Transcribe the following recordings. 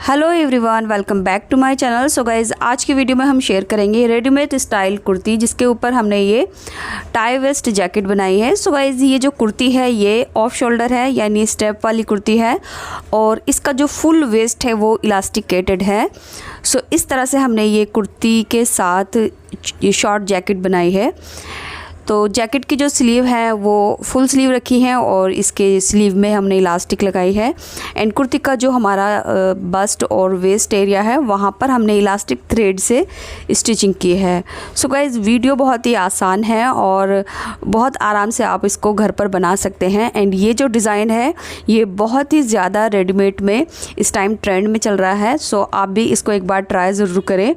Hello everyone, welcome back to my channel. So guys, आज की video में हम शेयर करेंगे रेडीमेड स्टाइल कुर्ती, जिसके ऊपर हमने ये टाई वेस्ट जैकेट बनाई है। सो गाइज़, ये जो कुर्ती है ये ऑफ शोल्डर है, यानी स्टेप वाली कुर्ती है, और इसका जो फुल वेस्ट है वो इलास्टिकेटेड है। सो इस तरह से हमने ये कुर्ती के साथ ये शॉर्ट जैकेट बनाई है। तो जैकेट की जो स्लीव है वो फुल स्लीव रखी है और इसके स्लीव में हमने इलास्टिक लगाई है। एंड कुर्ती का जो हमारा बस्ट और वेस्ट एरिया है वहाँ पर हमने इलास्टिक थ्रेड से स्टिचिंग की है। सो गाइज़, वीडियो बहुत ही आसान है और बहुत आराम से आप इसको घर पर बना सकते हैं। एंड ये जो डिज़ाइन है ये बहुत ही ज़्यादा रेडीमेड में इस टाइम ट्रेंड में चल रहा है। सो आप भी इसको एक बार ट्राई ज़रूर करें,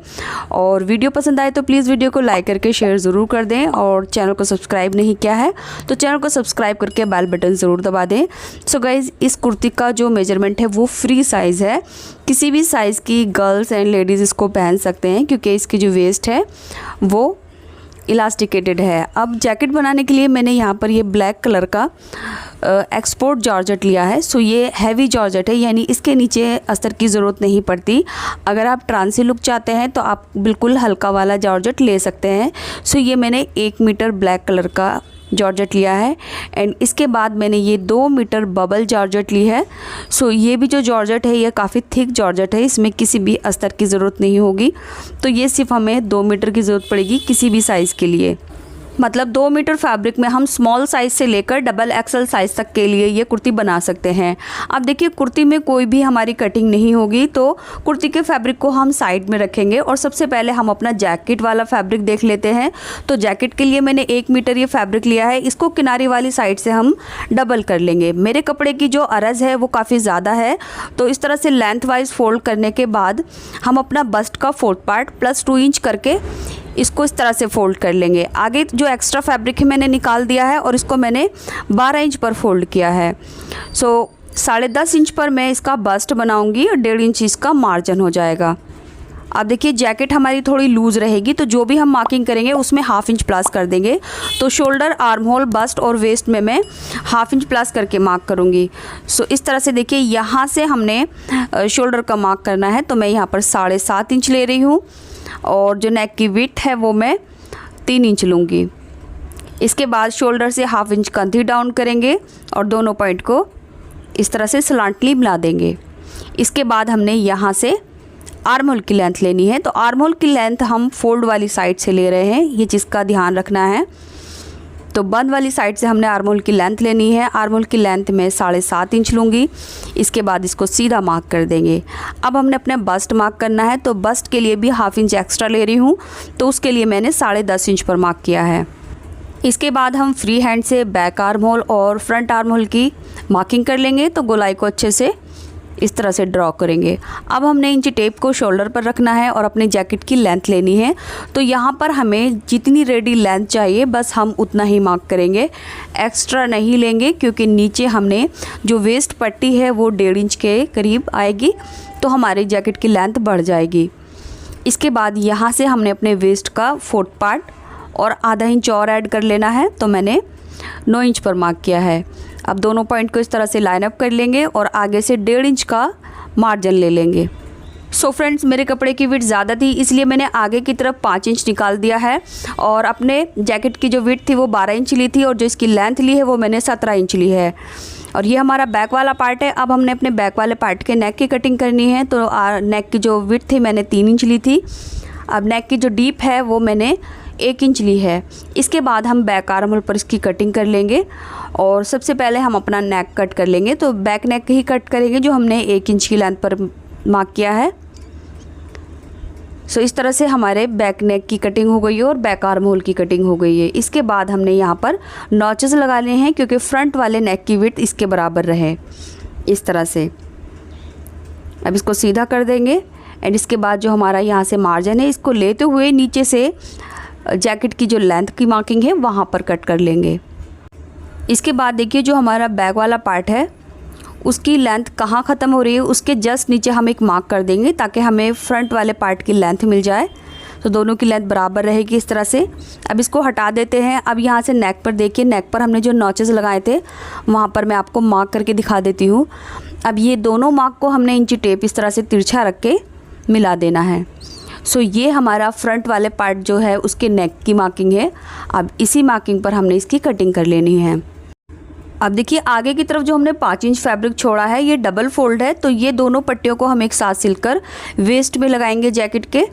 और वीडियो पसंद आए तो प्लीज़ वीडियो को लाइक करके शेयर ज़रूर कर दें, और चैनल को सब्सक्राइब नहीं किया है तो चैनल को सब्सक्राइब करके बेल बटन ज़रूर दबा दें। सो गाइज़, इस कुर्ती का जो मेजरमेंट है वो फ्री साइज़ है, किसी भी साइज़ की गर्ल्स एंड लेडीज़ इसको पहन सकते हैं, क्योंकि इसकी जो वेस्ट है वो इलास्टिकेटेड है। अब जैकेट बनाने के लिए मैंने यहाँ पर ये ब्लैक कलर का एक्सपोर्ट जॉर्जेट लिया है। सो ये हैवी जॉर्जेट है, यानी इसके नीचे अस्तर की ज़रूरत नहीं पड़ती। अगर आप ट्रांसी लुक चाहते हैं तो आप बिल्कुल हल्का वाला जॉर्जेट ले सकते हैं। सो ये मैंने 1 मीटर ब्लैक कलर का जॉर्जेट लिया है, एंड इसके बाद मैंने ये 2 मीटर बबल जॉर्जेट ली है। सो ये भी जो जॉर्जेट है ये काफ़ी थिक जॉर्जेट है, इसमें किसी भी अस्तर की ज़रूरत नहीं होगी। तो ये सिर्फ हमें 2 मीटर की ज़रूरत पड़ेगी किसी भी साइज़ के लिए। मतलब 2 मीटर फैब्रिक में हम स्मॉल साइज़ से लेकर डबल एक्सल साइज़ तक के लिए ये कुर्ती बना सकते हैं। अब देखिए, कुर्ती में कोई भी हमारी कटिंग नहीं होगी, तो कुर्ती के फैब्रिक को हम साइड में रखेंगे और सबसे पहले हम अपना जैकेट वाला फैब्रिक देख लेते हैं। तो जैकेट के लिए मैंने 1 मीटर ये फैब्रिक लिया है, इसको किनारे वाली साइड से हम डबल कर लेंगे। मेरे कपड़े की जो अरज़ है वो काफ़ी ज़्यादा है, तो इस तरह से लेंथ वाइज फोल्ड करने के बाद हम अपना बस्ट का 4th पार्ट प्लस 2 इंच करके इसको इस तरह से फोल्ड कर लेंगे। आगे जो एक्स्ट्रा फैब्रिक है मैंने निकाल दिया है और इसको मैंने 12 इंच पर फोल्ड किया है। सो 10.5 इंच पर मैं इसका बस्ट बनाऊंगी और 1.5 इंच इसका मार्जिन हो जाएगा। अब देखिए, जैकेट हमारी थोड़ी लूज़ रहेगी, तो जो भी हम मार्किंग करेंगे उसमें 1/2 इंच प्लस कर देंगे। तो शोल्डर, आर्म होल, बस्ट और वेस्ट में मैं 1/2 इंच प्लस करके मार्क करूँगी। सो इस तरह से देखिए, यहाँ से हमने शोल्डर का मार्क करना है, तो मैं यहाँ पर 7.5 इंच ले रही हूँ, और जो नेक की विड्थ है वो मैं 3 इंच लूँगी। इसके बाद शोल्डर से 1/2 इंच कंधी डाउन करेंगे और दोनों पॉइंट को इस तरह से स्लांटली मिला देंगे। इसके बाद हमने यहाँ से आर्म होल की लेंथ लेनी है। तो आर्म होल की लेंथ हम फोल्ड वाली साइड से ले रहे हैं, ये चीज़ का ध्यान रखना है। तो बंद वाली साइड से हमने आर्म होल की लेंथ लेनी है। आर्म होल की लेंथ में 7.5 इंच लूँगी। इसके बाद इसको सीधा मार्क कर देंगे। अब हमने अपने बस्ट मार्क करना है, तो बस्ट के लिए भी 1/2 इंच एक्स्ट्रा ले रही हूँ, तो उसके लिए मैंने 10.5 इंच पर मार्क किया है। इसके बाद हम फ्री हैंड से बैक आर्म होल और फ्रंट आर्म होल की मार्किंग कर लेंगे। तो गोलाई को अच्छे से इस तरह से ड्रॉ करेंगे। अब हमने इंची टेप को शोल्डर पर रखना है और अपने जैकेट की लेंथ लेनी है। तो यहाँ पर हमें जितनी रेडी लेंथ चाहिए बस हम उतना ही मार्क करेंगे, एक्स्ट्रा नहीं लेंगे, क्योंकि नीचे हमने जो वेस्ट पट्टी है वो 1.5 इंच के करीब आएगी, तो हमारी जैकेट की लेंथ बढ़ जाएगी। इसके बाद यहाँ से हमने अपने वेस्ट का 4th पार्ट और आधा इंच और ऐड कर लेना है, तो मैंने 9 इंच पर मार्क किया है। अब दोनों पॉइंट को इस तरह से लाइन अप कर लेंगे और आगे से 1.5 इंच का मार्जिन ले लेंगे। सो फ्रेंड्स, मेरे कपड़े की विड्थ ज़्यादा थी, इसलिए मैंने आगे की तरफ 5 इंच निकाल दिया है, और अपने जैकेट की जो विड्थ थी वो 12 इंच ली थी, और जो इसकी लेंथ ली है वो मैंने 17 इंच ली है। और ये हमारा बैक वाला पार्ट है। अब हमने अपने बैक वाले पार्ट के नेक की कटिंग करनी है। तो नेक की जो विड्थ थी मैंने 3 इंच ली थी। अब नेक की जो डीप है वो मैंने 1 इंच ली है। इसके बाद हम बैक आर्म होल पर इसकी कटिंग कर लेंगे, और सबसे पहले हम अपना नेक कट कर लेंगे। तो बैक नेक ही कट करेंगे जो हमने 1 इंच की लेंथ पर मार्क किया है। सो इस तरह से हमारे बैक नेक की कटिंग हो गई है और बैक आर्म होल की कटिंग हो गई है। इसके बाद हमने यहाँ पर नॉचेस लगाने हैं, क्योंकि फ्रंट वाले नेक की विड्थ इसके बराबर रहे, इस तरह से। अब इसको सीधा कर देंगे, एंड इसके बाद जो हमारा यहाँ से मार्जिन है इसको लेते हुए नीचे से जैकेट की जो लेंथ की मार्किंग है वहाँ पर कट कर लेंगे। इसके बाद देखिए, जो हमारा बैक वाला पार्ट है उसकी लेंथ कहाँ ख़त्म हो रही है उसके जस्ट नीचे हम एक मार्क कर देंगे, ताकि हमें फ्रंट वाले पार्ट की लेंथ मिल जाए। तो दोनों की लेंथ बराबर रहेगी इस तरह से। अब इसको हटा देते हैं। अब यहाँ से नेक पर देखिए, नेक पर हमने जो नॉचेस लगाए थे वहाँ पर मैं आपको मार्क करके दिखा देती हूँ। अब ये दोनों मार्क को हमने इंची टेप इस तरह से तिरछा रख के मिला देना है। सो ये हमारा फ्रंट वाले पार्ट जो है उसके नेक की मार्किंग है। अब इसी मार्किंग पर हमने इसकी कटिंग कर लेनी है। अब देखिए आगे की तरफ जो हमने 5 इंच फैब्रिक छोड़ा है ये डबल फोल्ड है, तो ये दोनों पट्टियों को हम एक साथ सिलकर वेस्ट में लगाएंगे जैकेट के।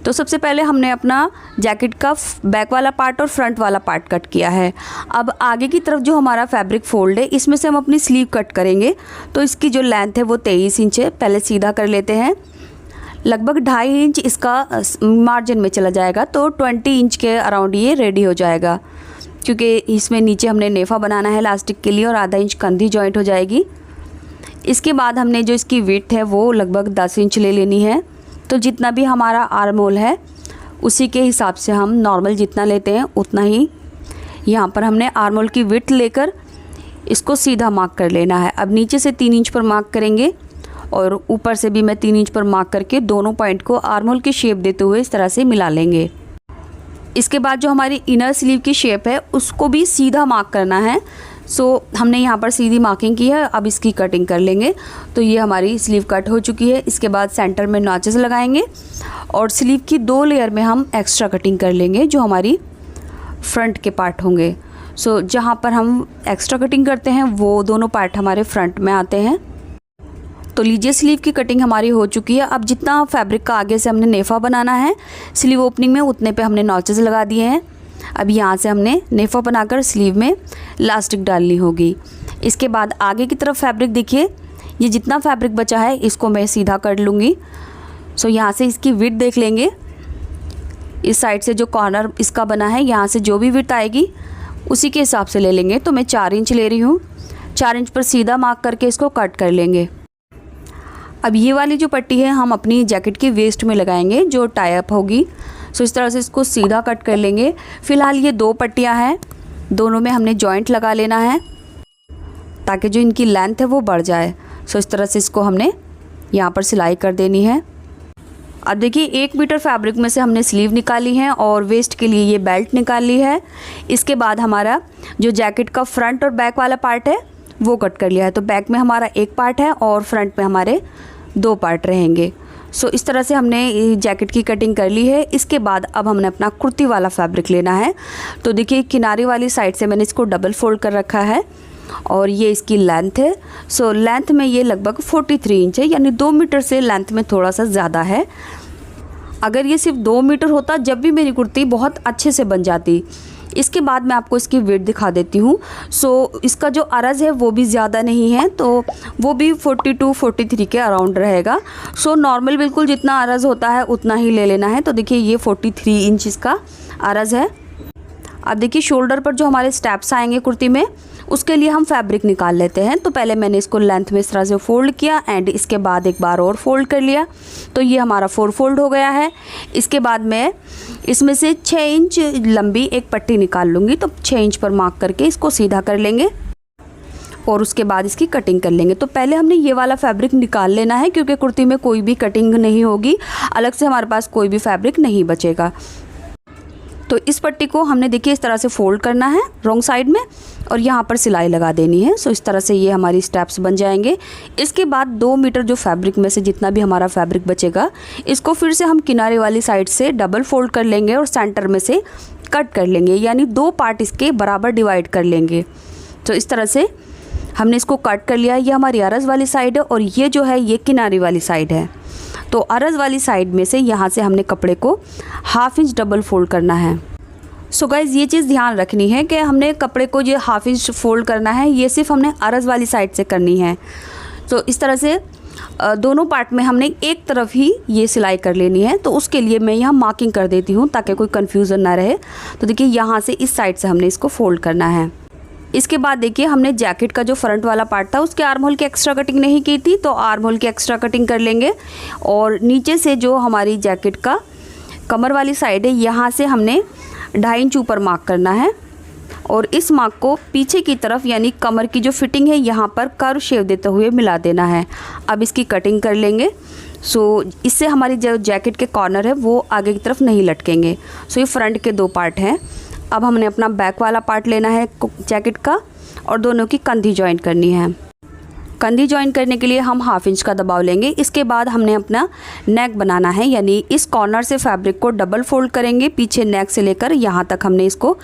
तो सबसे पहले हमने अपना जैकेट का बैक वाला पार्ट और फ्रंट वाला पार्ट कट किया है। अब आगे की तरफ जो हमारा फैब्रिक फोल्ड है इसमें से हम अपनी स्लीव कट करेंगे। तो इसकी जो लेंथ है वो 23 इंच है। पहले सीधा कर लेते हैं। लगभग 2.5 इंच इसका मार्जिन में चला जाएगा, तो 20 इंच के अराउंड ये रेडी हो जाएगा, क्योंकि इसमें नीचे हमने नेफा बनाना है इलास्टिक के लिए, और आधा इंच कंधी जॉइंट हो जाएगी। इसके बाद हमने जो इसकी विड्थ है वो लगभग 10 इंच ले लेनी है। तो जितना भी हमारा आर्म होल है उसी के हिसाब से हम नॉर्मल जितना लेते हैं उतना ही यहाँ पर हमने आर्म होल की विड्थ लेकर इसको सीधा मार्क कर लेना है। अब नीचे से 3 इंच पर मार्क करेंगे और ऊपर से भी मैं 3 इंच पर मार्क करके दोनों पॉइंट को आर्म होल की शेप देते हुए इस तरह से मिला लेंगे। इसके बाद जो हमारी इनर स्लीव की शेप है उसको भी सीधा मार्क करना है। सो हमने यहाँ पर सीधी मार्किंग की है। अब इसकी कटिंग कर लेंगे। तो ये हमारी स्लीव कट हो चुकी है। इसके बाद सेंटर में नॉचेस लगाएंगे और स्लीव की 2 लेयर में हम एक्स्ट्रा कटिंग कर लेंगे जो हमारी फ्रंट के पार्ट होंगे। सो जहाँ पर हम एक्स्ट्रा कटिंग करते हैं वो दोनों पार्ट हमारे फ्रंट में आते हैं। तो लीजिए स्लीव की कटिंग हमारी हो चुकी है। अब जितना फैब्रिक का आगे से हमने नेफा बनाना है स्लीव ओपनिंग में उतने पे हमने नॉचेस लगा दिए हैं। अब यहाँ से हमने नेफा बनाकर स्लीव में इलास्टिक डालनी होगी। इसके बाद आगे की तरफ फैब्रिक देखिए, ये जितना फैब्रिक बचा है इसको मैं सीधा कर लूँगी। सो यहाँ से इसकी विड्थ देख लेंगे। इस साइड से जो कॉर्नर इसका बना है यहाँ से जो भी विड्थ आएगी उसी के हिसाब से ले लेंगे। तो मैं 4 इंच ले रही हूँ। 4 इंच पर सीधा मार्क करके इसको कट कर लेंगे। अब ये वाली जो पट्टी है हम अपनी जैकेट की वेस्ट में लगाएंगे जो टाई अप होगी। सो इस तरह से इसको सीधा कट कर लेंगे। फ़िलहाल ये 2 पट्टियाँ हैं, दोनों में हमने जॉइंट लगा लेना है ताकि जो इनकी लेंथ है वो बढ़ जाए। सो इस तरह से इसको हमने यहाँ पर सिलाई कर देनी है। अब देखिए 1 मीटर फैब्रिक में से हमने स्लीव निकाली है और वेस्ट के लिए ये बेल्ट निकाल ली है। इसके बाद हमारा जो जैकेट का फ्रंट और बैक वाला पार्ट है वो कट कर लिया है। तो बैक में हमारा 1 पार्ट है और फ्रंट में हमारे 2 पार्ट रहेंगे। सो इस तरह से हमने जैकेट की कटिंग कर ली है। इसके बाद अब हमने अपना कुर्ती वाला फैब्रिक लेना है। तो देखिए किनारे वाली साइड से मैंने इसको डबल फोल्ड कर रखा है और ये इसकी लेंथ है। सो लेंथ में ये लगभग 43 इंच है, यानी 2 मीटर से लेंथ में थोड़ा सा ज़्यादा है। अगर ये सिर्फ 2 मीटर होता जब भी मेरी कुर्ती बहुत अच्छे से बन जाती। इसके बाद मैं आपको इसकी वेट दिखा देती हूँ। सो इसका जो अरज़ है वो भी ज़्यादा नहीं है, तो वो भी 42-43 के अराउंड रहेगा। सो नॉर्मल बिल्कुल जितना अरज़ होता है उतना ही ले लेना है। तो देखिए ये 43 इंच इसका अरज़ है। अब देखिए शोल्डर पर जो हमारे स्टेप्स आएंगे कुर्ती में उसके लिए हम फैब्रिक निकाल लेते हैं। तो पहले मैंने इसको लेंथ में इस तरह से फ़ोल्ड किया एंड इसके बाद एक बार और फोल्ड कर लिया। तो ये हमारा 4 फोल्ड हो गया है। इसके बाद मैं इसमें से 6 इंच लंबी एक पट्टी निकाल लूँगी। तो 6 इंच पर मार्क करके इसको सीधा कर लेंगे और उसके बाद इसकी कटिंग कर लेंगे। तो पहले हमने ये वाला फैब्रिक निकाल लेना है क्योंकि कुर्ती में कोई भी कटिंग नहीं होगी, अलग से हमारे पास कोई भी फैब्रिक नहीं बचेगा। तो इस पट्टी को हमने देखिए इस तरह से फोल्ड करना है रॉन्ग साइड में और यहाँ पर सिलाई लगा देनी है। सो इस तरह से ये हमारी स्टेप्स बन जाएंगे। इसके बाद 2 मीटर जो फैब्रिक में से जितना भी हमारा फैब्रिक बचेगा इसको फिर से हम किनारे वाली साइड से डबल फोल्ड कर लेंगे और सेंटर में से कट कर लेंगे, यानी 2 पार्ट इसके बराबर डिवाइड कर लेंगे। तो इस तरह से हमने इसको कट कर लिया। ये हमारी अरज़ वाली साइड है और ये जो है ये किनारे वाली साइड है। तो अरज़ वाली साइड में से यहाँ से हमने कपड़े को 1/2 इंच डबल फोल्ड करना है। सो गाइज़ ये चीज़ ध्यान रखनी है कि हमने कपड़े को ये 1/2 इंच फोल्ड करना है, ये सिर्फ हमने अरज़ वाली साइड से करनी है। तो इस तरह से दोनों पार्ट में हमने एक तरफ ही ये सिलाई कर लेनी है। तो उसके लिए मैं यहाँ मार्किंग कर देती हूँ ताकि कोई कन्फ्यूज़न ना रहे। तो देखिए यहाँ से इस साइड से हमने इसको फोल्ड करना है। इसके बाद देखिए हमने जैकेट का जो फ्रंट वाला पार्ट था उसके आर्म होल की एक्स्ट्रा कटिंग नहीं की थी, तो आर्म होल की एक्स्ट्रा कटिंग कर लेंगे। और नीचे से जो हमारी जैकेट का कमर वाली साइड है यहाँ से हमने 2.5 इंच ऊपर मार्क करना है और इस मार्क को पीछे की तरफ यानी कमर की जो फिटिंग है यहाँ पर कर्व शेप देते हुए मिला देना है। अब इसकी कटिंग कर लेंगे। सो इससे हमारी जो जैकेट के कॉर्नर है वो आगे की तरफ नहीं लटकेंगे। सो ये फ्रंट के 2 पार्ट हैं। अब हमने अपना बैक वाला पार्ट लेना है जैकेट का और दोनों की कंधी जॉइंट करनी है। कंधी ज्वाइन करने के लिए हम 1/2 इंच का दबाव लेंगे। इसके बाद हमने अपना नेक बनाना है, यानी इस कॉर्नर से फैब्रिक को डबल फोल्ड करेंगे। पीछे नेक से लेकर यहाँ तक हमने इसको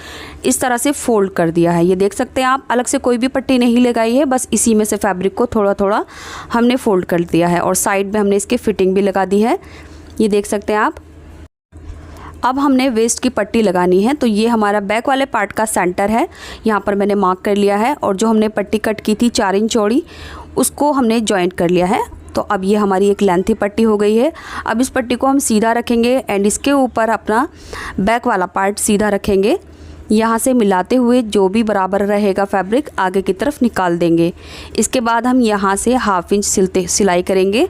इस तरह से फोल्ड कर दिया है। ये देख सकते हैं आप, अलग से कोई भी पट्टी नहीं लगाई है, बस इसी में से फैब्रिक को थोड़ा थोड़ा हमने फोल्ड कर दिया है और साइड में हमने इसकी फिटिंग भी लगा दी है। ये देख सकते हैं आप। अब हमने वेस्ट की पट्टी लगानी है, तो ये हमारा बैक वाले पार्ट का सेंटर है, यहाँ पर मैंने मार्क कर लिया है। और जो हमने पट्टी कट की थी 4 इंच चौड़ी, उसको हमने जॉइंट कर लिया है। तो अब ये हमारी एक लेंथी पट्टी हो गई है। अब इस पट्टी को हम सीधा रखेंगे एंड इसके ऊपर अपना बैक वाला पार्ट सीधा रखेंगे। यहाँ से मिलाते हुए जो भी बराबर रहेगा फैब्रिक आगे की तरफ निकाल देंगे। इसके बाद हम यहाँ से 1/2 इंच सिलाई करेंगे।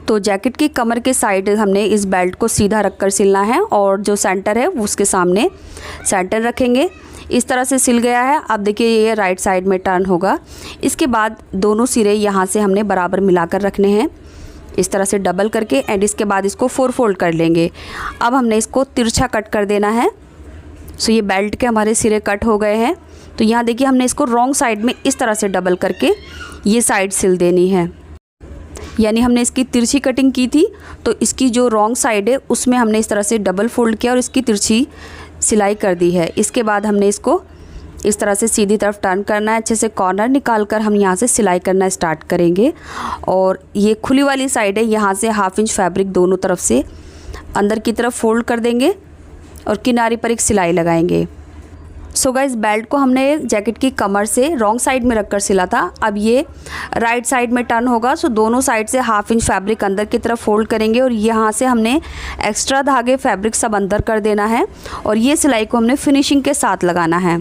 तो जैकेट की कमर के साइड हमने इस बेल्ट को सीधा रखकर सिलना है और जो सेंटर है उसके सामने सेंटर रखेंगे। इस तरह से सिल गया है। अब देखिए ये राइट साइड में टर्न होगा। इसके बाद दोनों सिरे यहाँ से हमने बराबर मिलाकर रखने हैं, इस तरह से डबल करके एंड इसके बाद इसको 4 फोल्ड कर लेंगे। अब हमने इसको तिरछा कट कर देना है। सो ये बेल्ट के हमारे सिरे कट हो गए हैं। तो यहाँ देखिए हमने इसको रॉन्ग साइड में इस तरह से डबल करके ये साइड सिल देनी है, यानी हमने इसकी तिरछी कटिंग की थी तो इसकी जो रॉन्ग साइड है उसमें हमने इस तरह से डबल फोल्ड किया और इसकी तिरछी सिलाई कर दी है। इसके बाद हमने इसको इस तरह से सीधी तरफ टर्न करना है। अच्छे से कॉर्नर निकाल कर हम यहाँ से सिलाई करना स्टार्ट करेंगे। और ये खुली वाली साइड है, यहाँ से 1/2 इंच फैब्रिक दोनों तरफ से अंदर की तरफ फोल्ड कर देंगे और किनारे पर एक सिलाई लगाएंगे। सो गाइस, बेल्ट को हमने जैकेट की कमर से रॉन्ग साइड में रखकर सिला था। अब ये राइट साइड में टर्न होगा। सो दोनों साइड से 1/2 इंच फैब्रिक अंदर की तरफ फोल्ड करेंगे और यहाँ से हमने एक्स्ट्रा धागे फैब्रिक सब अंदर कर देना है और ये सिलाई को हमने फिनिशिंग के साथ लगाना है।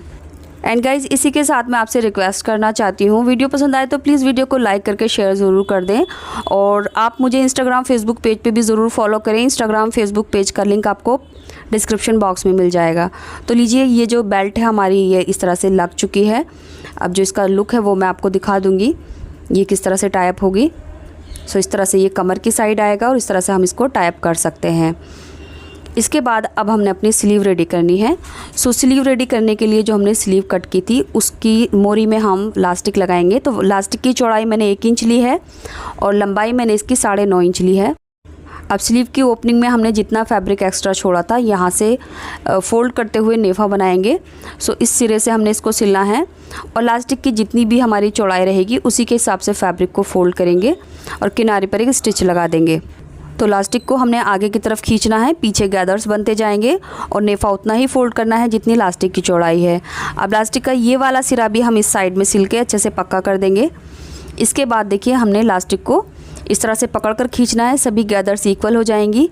एंड गाइज़, इसी के साथ मैं आपसे रिक्वेस्ट करना चाहती हूँ, वीडियो पसंद आए तो प्लीज़ वीडियो को लाइक करके शेयर ज़रूर कर दें और आप मुझे इंस्टाग्राम फेसबुक पेज पे भी ज़रूर फॉलो करें। इंस्टाग्राम फेसबुक पेज का लिंक आपको डिस्क्रिप्शन बॉक्स में मिल जाएगा। तो लीजिए, ये जो बेल्ट है हमारी ये इस तरह से लग चुकी है। अब जो इसका लुक है वो मैं आपको दिखा दूँगी, ये किस तरह से टाइप होगी। सो इस तरह से ये कमर की साइड आएगा और इस तरह से हम इसको टाइप कर सकते हैं। इसके बाद अब हमने अपनी स्लीव रेडी करनी है। सो स्लीव रेडी करने के लिए जो हमने स्लीव कट की थी उसकी मोरी में हम लास्टिक लगाएंगे। तो लास्टिक की चौड़ाई मैंने 1 इंच ली है और लंबाई मैंने इसकी 9.5 इंच ली है। अब स्लीव की ओपनिंग में हमने जितना फैब्रिक एक्स्ट्रा छोड़ा था यहाँ से फोल्ड करते हुए नेफा बनाएंगे। सो इस सिरे से हमने इसको सिलना है और लास्टिक की जितनी भी हमारी चौड़ाई रहेगी उसी के हिसाब से फैब्रिक को फोल्ड करेंगे और किनारे पर एक स्टिच लगा देंगे। तो लास्टिक को हमने आगे की तरफ खींचना है, पीछे गैदर्स बनते जाएंगे और नेफा उतना ही फोल्ड करना है जितनी लास्टिक की चौड़ाई है। अब लास्टिक का ये वाला सिरा भी हम इस साइड में सिल के अच्छे से पक्का कर देंगे। इसके बाद देखिए हमने लास्टिक को इस तरह से पकड़कर खींचना है, सभी गैदर्स इक्वल हो जाएंगी।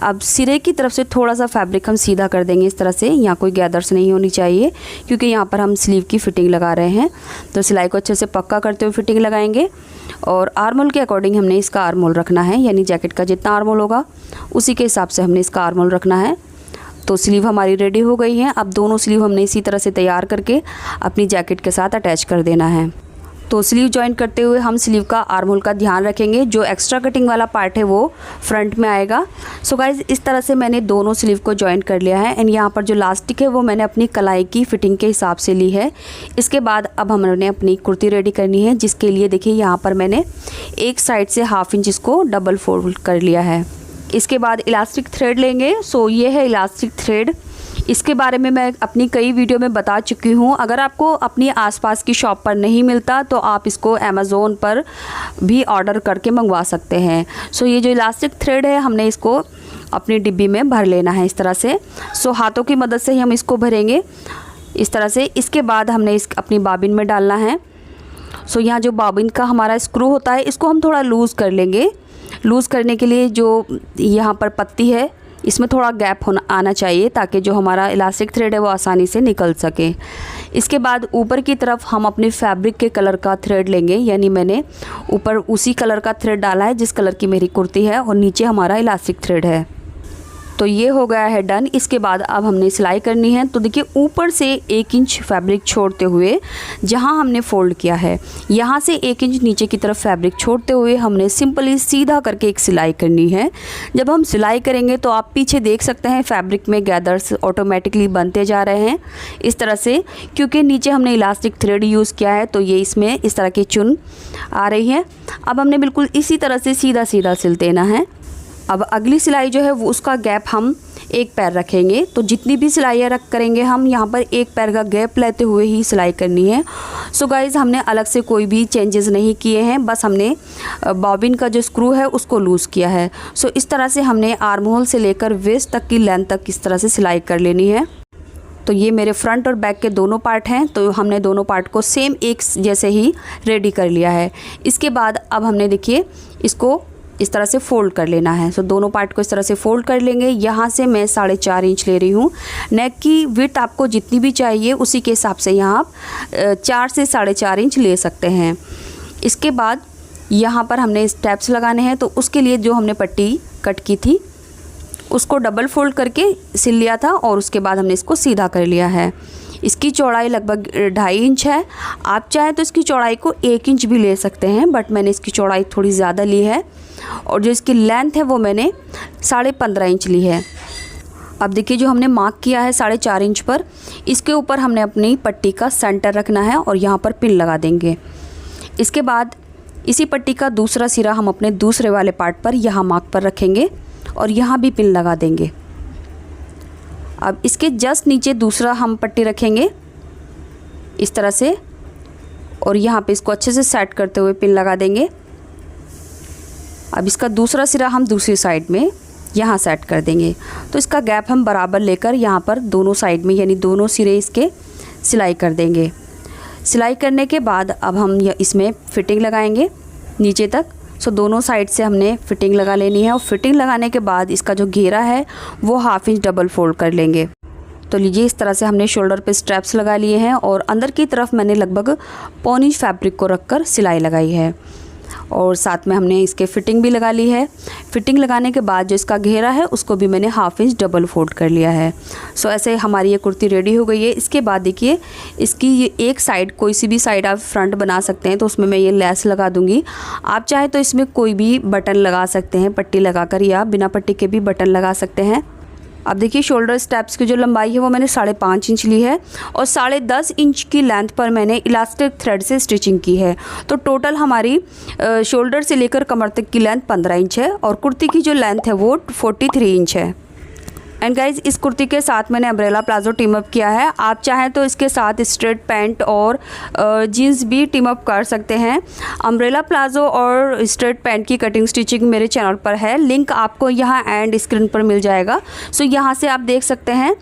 अब सिरे की तरफ से थोड़ा सा फैब्रिक हम सीधा कर देंगे इस तरह से, यहाँ कोई गैदर्स नहीं होनी चाहिए क्योंकि यहाँ पर हम स्लीव की फ़िटिंग लगा रहे हैं। तो सिलाई को अच्छे से पक्का करते हुए फिटिंग लगाएंगे और आर्मोल के अकॉर्डिंग हमने इसका आर्मोल रखना है, यानी जैकेट का जितना आर्मोल होगा उसी के हिसाब से हमने इसका आर्मोल रखना है। तो स्लीव हमारी रेडी हो गई है। अब दोनों स्लीव हमने इसी तरह से तैयार करके अपनी जैकेट के साथ अटैच कर देना है। तो स्लीव जॉइंट करते हुए हम स्लीव का आर्महोल का ध्यान रखेंगे। जो एक्स्ट्रा कटिंग वाला पार्ट है वो फ्रंट में आएगा। सो गाइज, इस तरह से मैंने दोनों स्लीव को जॉइंट कर लिया है एंड यहाँ पर जो लास्टिक है वो मैंने अपनी कलाई की फिटिंग के हिसाब से ली है। इसके बाद अब हमने अपनी कुर्ती रेडी करनी है, जिसके लिए देखिए यहाँ पर मैंने एक साइड से 1/2 इंच इसको डबल फोल्ड कर लिया है। इसके बाद इलास्टिक थ्रेड लेंगे। सो ये है इलास्टिक थ्रेड। इसके बारे में मैं अपनी कई वीडियो में बता चुकी हूँ। अगर आपको अपनी आसपास की शॉप पर नहीं मिलता तो आप इसको अमेज़ोन पर भी ऑर्डर करके मंगवा सकते हैं। सो ये जो इलास्टिक थ्रेड है हमने इसको अपनी डिब्बी में भर लेना है इस तरह से। सो हाथों की मदद से ही हम इसको भरेंगे इस तरह से। इसके बाद हमने अपनी बाबिन में डालना है। सो यहाँ जो बाबिन का हमारा स्क्रू होता है इसको हम थोड़ा लूज़ कर लेंगे। लूज़ करने के लिए जो यहाँ पर पत्ती है इसमें थोड़ा गैप आना चाहिए ताकि जो हमारा इलास्टिक थ्रेड है वो आसानी से निकल सके। इसके बाद ऊपर की तरफ हम अपने फैब्रिक के कलर का थ्रेड लेंगे, यानी मैंने ऊपर उसी कलर का थ्रेड डाला है जिस कलर की मेरी कुर्ती है और नीचे हमारा इलास्टिक थ्रेड है। तो ये हो गया है डन। इसके बाद अब हमने सिलाई करनी है। तो देखिए ऊपर से 1 इंच फैब्रिक छोड़ते हुए जहाँ हमने फ़ोल्ड किया है यहाँ से 1 इंच नीचे की तरफ फैब्रिक छोड़ते हुए हमने सिंपली सीधा करके एक सिलाई करनी है। जब हम सिलाई करेंगे तो आप पीछे देख सकते हैं फैब्रिक में गैदर्स ऑटोमेटिकली बनते जा रहे हैं इस तरह से, क्योंकि नीचे हमने इलास्टिक थ्रेड यूज़ किया है तो ये इसमें इस तरह की चुन आ रही है। अब हमने बिल्कुल इसी तरह से सीधा सीधा सिल देना है। अब अगली सिलाई जो है वो उसका गैप हम 1 पैर रखेंगे। तो जितनी भी सिलाइयाँ रख करेंगे हम यहाँ पर 1 पैर का गैप लेते हुए ही सिलाई करनी है। सो गाइज़ हमने अलग से कोई भी चेंजेस नहीं किए हैं, बस हमने बॉबिन का जो स्क्रू है उसको लूज़ किया है। सो इस तरह से हमने आर्म होल से लेकर वेस्ट तक की लेंथ तक इस तरह से सिलाई कर लेनी है। तो ये मेरे फ्रंट और बैक के दोनों पार्ट हैं, तो हमने दोनों पार्ट को सेम एक जैसे ही रेडी कर लिया है। इसके बाद अब हमने देखिए इसको इस तरह से फ़ोल्ड कर लेना है। तो दोनों पार्ट को इस तरह से फ़ोल्ड कर लेंगे। यहाँ से मैं 4.5 इंच ले रही हूँ। नेक की विड्थ आपको जितनी भी चाहिए उसी के हिसाब से यहाँ आप 4 से 4.5 इंच ले सकते हैं। इसके बाद यहाँ पर हमने स्टेप्स लगाने हैं, तो उसके लिए जो हमने पट्टी कट की थी उसको डबल फोल्ड करके सिल लिया था और उसके बाद हमने इसको सीधा कर लिया है। इसकी चौड़ाई लगभग 2.5 इंच है। आप चाहें तो इसकी चौड़ाई को 1 इंच भी ले सकते हैं, बट मैंने इसकी चौड़ाई थोड़ी ज़्यादा ली है और जो इसकी लेंथ है वो मैंने 15.5 इंच ली है। अब देखिए जो हमने मार्क किया है 4.5 इंच पर, इसके ऊपर हमने अपनी पट्टी का सेंटर रखना है और यहाँ पर पिन लगा देंगे। इसके बाद इसी पट्टी का दूसरा सिरा हम अपने दूसरे वाले पार्ट पर यहाँ मार्क पर रखेंगे और यहाँ भी पिन लगा देंगे। अब इसके जस्ट नीचे दूसरा हम पट्टी रखेंगे इस तरह से और यहाँ पे इसको अच्छे से सेट करते हुए पिन लगा देंगे। अब इसका दूसरा सिरा हम दूसरी साइड में यहाँ सेट कर देंगे। तो इसका गैप हम बराबर लेकर यहाँ पर दोनों साइड में यानी दोनों सिरे इसके सिलाई कर देंगे। सिलाई करने के बाद अब हम इसमें फ़िटिंग लगाएंगे नीचे तक। सो दोनों साइड से हमने फ़िटिंग लगा लेनी है और फिटिंग लगाने के बाद इसका जो घेरा है वो 1/2 इंच डबल फोल्ड कर लेंगे। तो लीजिए इस तरह से हमने शोल्डर पे स्ट्रैप्स लगा लिए हैं और अंदर की तरफ मैंने लगभग 1/4 इंच फैब्रिक को रखकर सिलाई लगाई है और साथ में हमने इसके फ़िटिंग भी लगा ली है। फ़िटिंग लगाने के बाद जो इसका घेरा है उसको भी मैंने 1/2 इंच डबल फोल्ड कर लिया है। सो ऐसे हमारी ये कुर्ती रेडी हो गई है। इसके बाद देखिए इसकी ये एक साइड, कोई सी भी साइड आप फ्रंट बना सकते हैं, तो उसमें मैं ये लेस लगा दूँगी। आप चाहे तो इसमें कोई भी बटन लगा सकते हैं पट्टी लगाकर, या बिना पट्टी के भी बटन लगा सकते हैं। अब देखिए शोल्डर स्टेप्स की जो लंबाई है वो मैंने 5.5 इंच ली है और 10.5 इंच की लेंथ पर मैंने इलास्टिक थ्रेड से स्टिचिंग की है। तो टोटल हमारी शोल्डर से लेकर कमर तक की लेंथ 15 इंच है और कुर्ती की जो लेंथ है वो 43 इंच है। एंड गाइज इस कुर्ती के साथ मैंने अम्ब्रेला प्लाजो टीम अप किया है। आप चाहें तो इसके साथ स्ट्रेट पैंट और जीन्स भी टीम अप कर सकते हैं। अम्ब्रेला प्लाजो और स्ट्रेट पैंट की कटिंग स्टिचिंग मेरे चैनल पर है, लिंक आपको यहाँ एंड स्क्रीन पर मिल जाएगा। सो यहाँ से आप देख सकते हैं।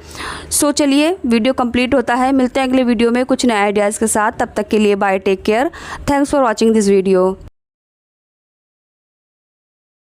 सो चलिए वीडियो कंप्लीट होता है, मिलते हैं अगले वीडियो में कुछ नए आइडियाज़ के साथ। तब तक के लिए bye, take care, thanks for watching this video.